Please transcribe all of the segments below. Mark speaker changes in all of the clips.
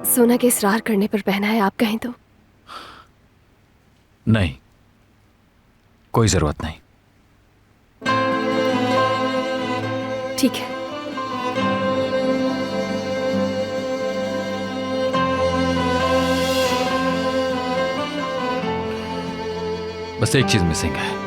Speaker 1: सोना के इसरार करने पर पहना है, आप कहें तो।
Speaker 2: नहीं, कोई जरूरत नहीं।
Speaker 1: ठीक है।
Speaker 2: बस एक चीज मिसिंग है।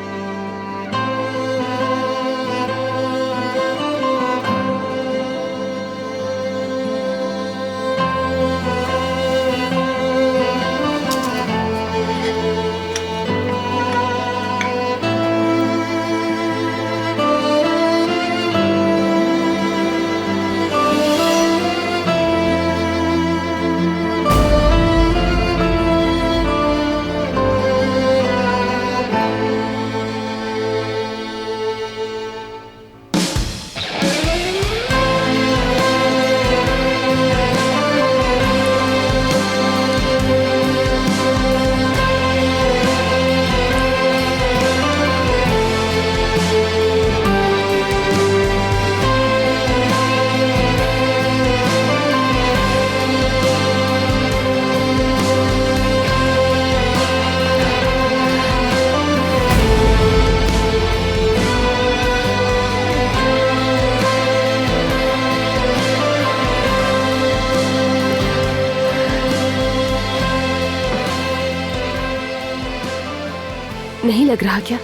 Speaker 1: नहीं लग रहा क्या?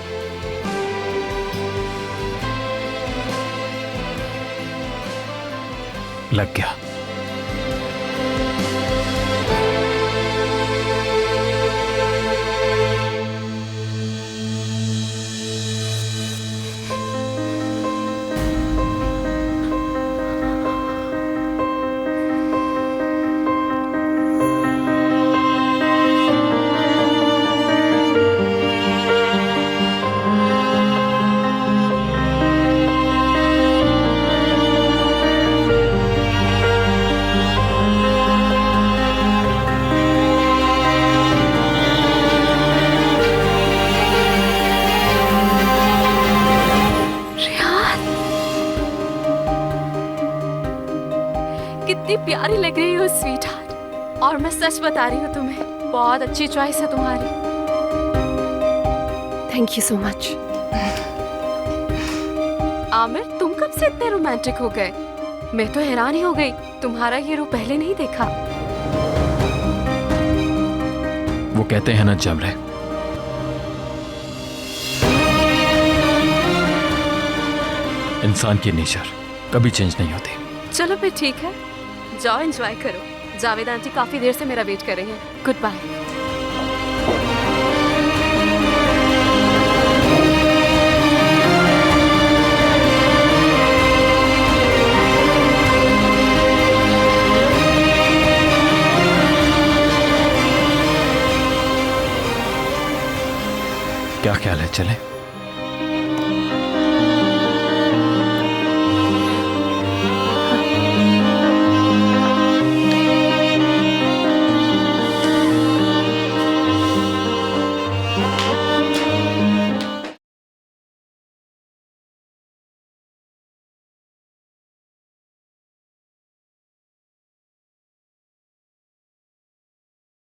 Speaker 2: लग गया।
Speaker 1: कितनी प्यारी लग रही हो स्वीट हार्ट। और मैं सच बता रही हूँ तुम्हें, बहुत अच्छी चॉइस है तुम्हारी। Thank you so much. Aamir, तुम कब से इतने रोमांटिक हो गए? मैं तो हैरान ही हो गई, तुम्हारा ये रूप पहले नहीं देखा।
Speaker 2: वो कहते हैं ना जमरे, इंसान की नेचर कभी चेंज नहीं होती।
Speaker 1: चलो फिर ठीक है, जाओ एंजॉय करो। जावेद आंटी काफी देर से मेरा वेट कर रही हैं। Good bye.
Speaker 2: क्या ख्याल है, चले?